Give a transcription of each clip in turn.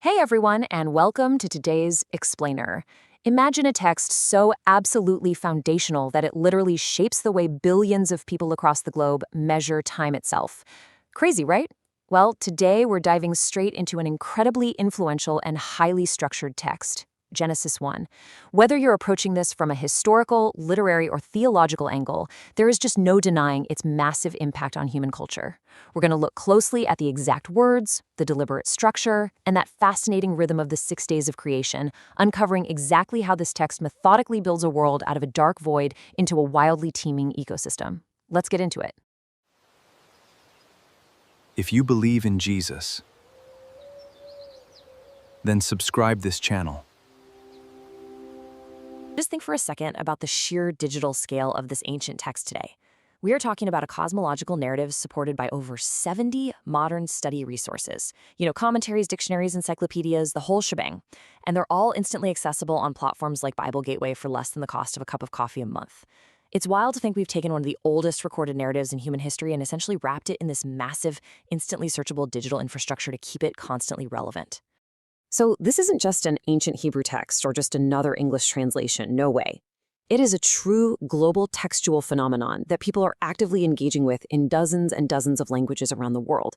Hey everyone, and welcome to today's Explainer. Imagine a text so absolutely foundational that it literally shapes the way billions of people across the globe measure time itself. Crazy, right? Well, today we're diving straight into an incredibly influential and highly structured text, Genesis 1. Whether you're approaching this from a historical, literary, or theological angle, there is just no denying its massive impact on human culture. We're going to look closely at the exact words, the deliberate structure, and that fascinating rhythm of the 6 days of creation, uncovering exactly how this text methodically builds a world out of a dark void into a wildly teeming ecosystem. Let's get into it. If you believe in Jesus, then subscribe this channel. Just think for a second about the sheer digital scale of this ancient text today. We are talking about a cosmological narrative supported by over 70 modern study resources. Commentaries, dictionaries, encyclopedias, the whole shebang. And they're all instantly accessible on platforms like Bible Gateway for less than the cost of a cup of coffee a month. It's wild to think we've taken one of the oldest recorded narratives in human history and essentially wrapped it in this massive, instantly searchable digital infrastructure to keep it constantly relevant. So this isn't just an ancient Hebrew text or just another English translation, no way. It is a true global textual phenomenon that people are actively engaging with in dozens and dozens of languages around the world.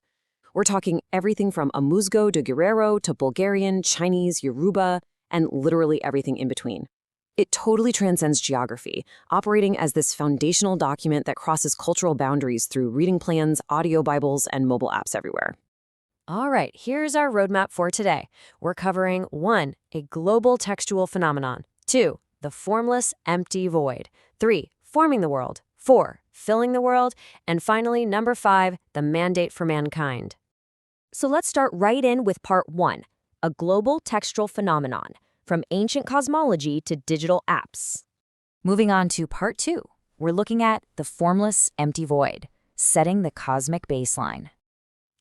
We're talking everything from Amuzgo de Guerrero to Bulgarian, Chinese, Yoruba, and literally everything in between. It totally transcends geography, operating as this foundational document that crosses cultural boundaries through reading plans, audio Bibles, and mobile apps everywhere. All right, here's our roadmap for today. We're covering 1. A global textual phenomenon. 2. The formless, empty void. 3. Forming the world. 4. Filling the world. And finally, number 5, the mandate for mankind. So let's start right in with part 1, a global textual phenomenon, from ancient cosmology to digital apps. Moving on to part 2, we're looking at the formless, empty void, setting the cosmic baseline.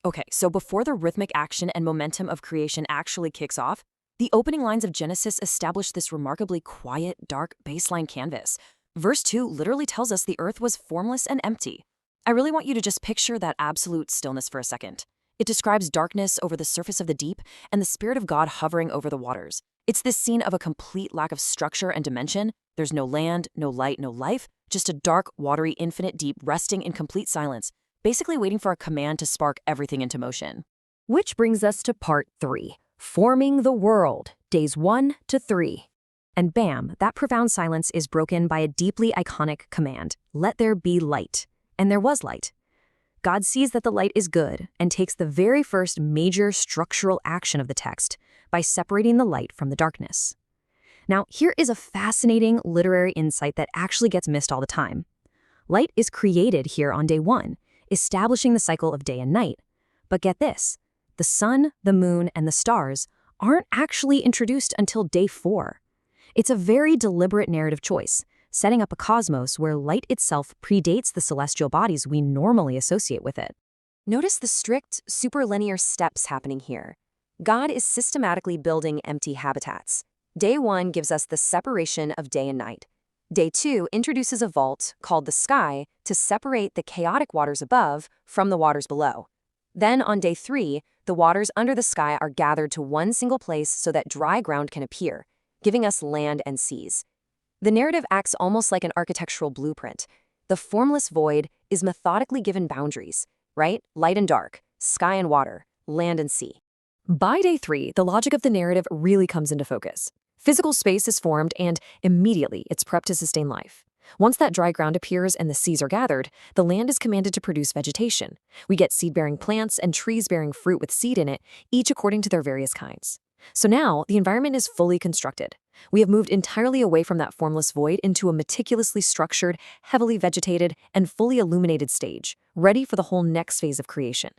Okay, so before the rhythmic action and momentum of creation actually kicks off, the opening lines of Genesis establish this remarkably quiet, dark baseline canvas. Verse 2 literally tells us the earth was formless and empty. I really want you to just picture that absolute stillness for a second. It describes darkness over the surface of the deep and the Spirit of God hovering over the waters. It's this scene of a complete lack of structure and dimension. There's no land, no light, no life, just a dark, watery, infinite deep resting in complete silence, basically waiting for a command to spark everything into motion. Which brings us to part 3, forming the world, days 1 to 3. And bam, that profound silence is broken by a deeply iconic command, let there be light. And there was light. God sees that the light is good and takes the very first major structural action of the text by separating the light from the darkness. Now, here is a fascinating literary insight that actually gets missed all the time. Light is created here on day 1, establishing the cycle of day and night. But get this, the sun, the moon, and the stars aren't actually introduced until day 4. It's a very deliberate narrative choice, setting up a cosmos where light itself predates the celestial bodies we normally associate with it. Notice the strict, superlinear steps happening here. God is systematically building empty habitats. Day 1 gives us the separation of day and night. Day 2 introduces a vault, called the sky, to separate the chaotic waters above from the waters below. Then on day 3, the waters under the sky are gathered to one single place so that dry ground can appear, giving us land and seas. The narrative acts almost like an architectural blueprint. The formless void is methodically given boundaries, right? Light and dark, sky and water, land and sea. By day 3, the logic of the narrative really comes into focus. Physical space is formed, and immediately it's prepped to sustain life. Once that dry ground appears and the seas are gathered, the land is commanded to produce vegetation. We get seed-bearing plants and trees bearing fruit with seed in it, each according to their various kinds. So now, the environment is fully constructed. We have moved entirely away from that formless void into a meticulously structured, heavily vegetated, and fully illuminated stage, ready for the whole next phase of creation.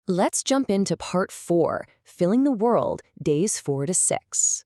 Let's jump into part 4, filling the world, days 4 to 6.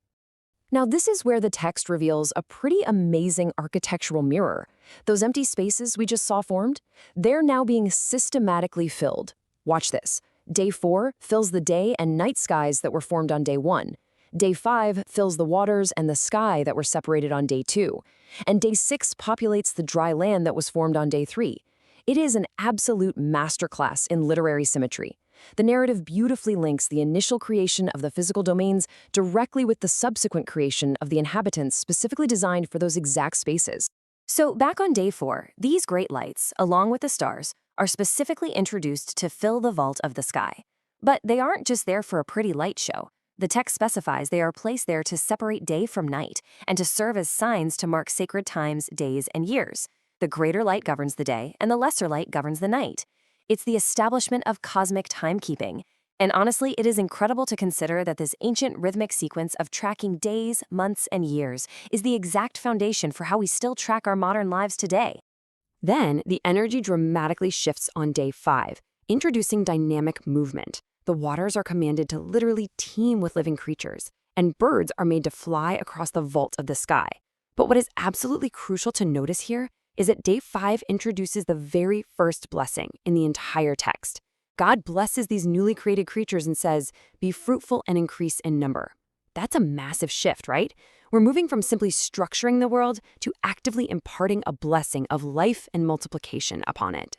Now, this is where the text reveals a pretty amazing architectural mirror. Those empty spaces we just saw formed, they're now being systematically filled. Watch this. Day 4 fills the day and night skies that were formed on day 1. Day 5 fills the waters and the sky that were separated on day 2. And day 6 populates the dry land that was formed on day 3. It is an absolute masterclass in literary symmetry. The narrative beautifully links the initial creation of the physical domains directly with the subsequent creation of the inhabitants specifically designed for those exact spaces. So, back on day 4, these great lights, along with the stars, are specifically introduced to fill the vault of the sky. But they aren't just there for a pretty light show. The text specifies they are placed there to separate day from night and to serve as signs to mark sacred times, days, and years. The greater light governs the day, and the lesser light governs the night. It's the establishment of cosmic timekeeping. And honestly, it is incredible to consider that this ancient rhythmic sequence of tracking days, months, and years is the exact foundation for how we still track our modern lives today. Then, the energy dramatically shifts on day 5, introducing dynamic movement. The waters are commanded to literally teem with living creatures, and birds are made to fly across the vault of the sky. But what is absolutely crucial to notice here is that day 5 introduces the very first blessing in the entire text. God blesses these newly created creatures and says, "Be fruitful and increase in number." That's a massive shift, right? We're moving from simply structuring the world to actively imparting a blessing of life and multiplication upon it.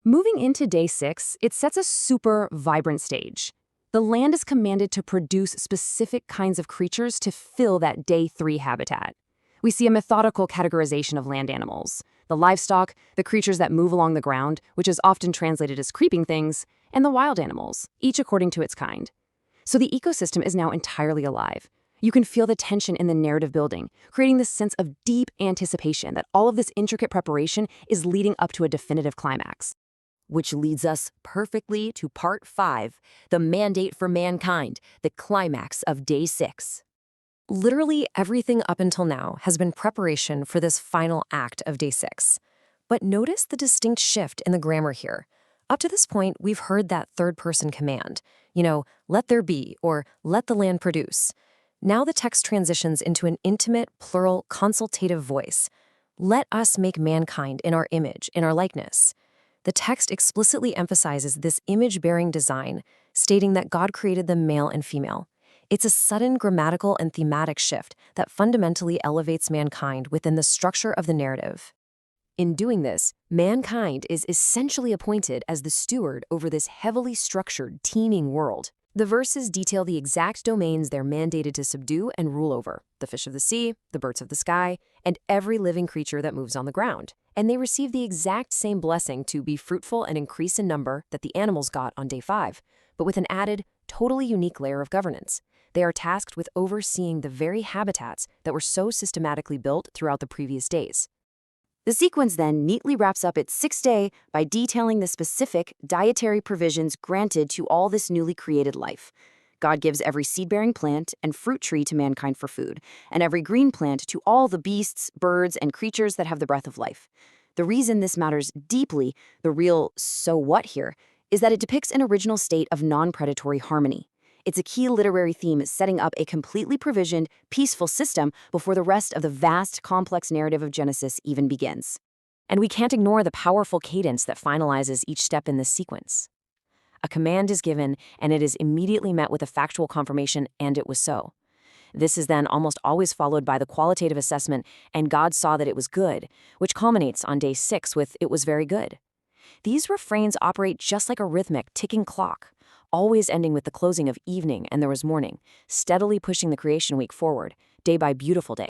Moving into day 6, it sets a super vibrant stage. The land is commanded to produce specific kinds of creatures to fill that day 3 habitat. We see a methodical categorization of land animals: the livestock, the creatures that move along the ground, which is often translated as creeping things, and the wild animals, each according to its kind. So the ecosystem is now entirely alive. You can feel the tension in the narrative building, creating this sense of deep anticipation that all of this intricate preparation is leading up to a definitive climax. Which leads us perfectly to part 5, the mandate for mankind, the climax of day 6. Literally everything up until now has been preparation for this final act of day 6. But notice the distinct shift in the grammar here. Up to this point, we've heard that third-person command. Let there be, or let the land produce. Now the text transitions into an intimate, plural, consultative voice. Let us make mankind in our image, in our likeness. The text explicitly emphasizes this image-bearing design, stating that God created them male and female. It's a sudden grammatical and thematic shift that fundamentally elevates mankind within the structure of the narrative. In doing this, mankind is essentially appointed as the steward over this heavily structured, teeming world. The verses detail the exact domains they're mandated to subdue and rule over: the fish of the sea, the birds of the sky, and every living creature that moves on the ground. And they receive the exact same blessing to be fruitful and increase in number that the animals got on day 5, but with an added, totally unique layer of governance. They are tasked with overseeing the very habitats that were so systematically built throughout the previous days. The sequence then neatly wraps up its 6th day by detailing the specific dietary provisions granted to all this newly created life. God gives every seed-bearing plant and fruit tree to mankind for food, and every green plant to all the beasts, birds, and creatures that have the breath of life. The reason this matters deeply, the real so what here, is that it depicts an original state of non-predatory harmony. It's a key literary theme setting up a completely provisioned, peaceful system before the rest of the vast, complex narrative of Genesis even begins. And we can't ignore the powerful cadence that finalizes each step in this sequence. A command is given, and it is immediately met with a factual confirmation, "and it was so." This is then almost always followed by the qualitative assessment, "and God saw that it was good," which culminates on day 6 with "it was very good." These refrains operate just like a rhythmic, ticking clock, always ending with the closing of evening and there was morning, steadily pushing the creation week forward, day by beautiful day.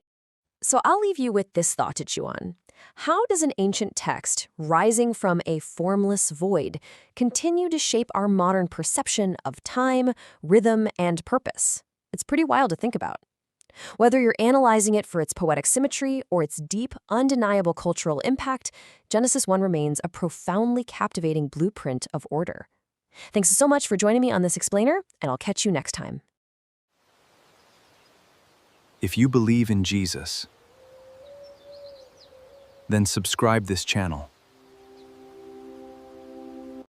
So I'll leave you with this thought to chew on. How does an ancient text, rising from a formless void, continue to shape our modern perception of time, rhythm, and purpose? It's pretty wild to think about. Whether you're analyzing it for its poetic symmetry or its deep, undeniable cultural impact, Genesis 1 remains a profoundly captivating blueprint of order. Thanks so much for joining me on this explainer, and I'll catch you next time. If you believe in Jesus, then subscribe this channel.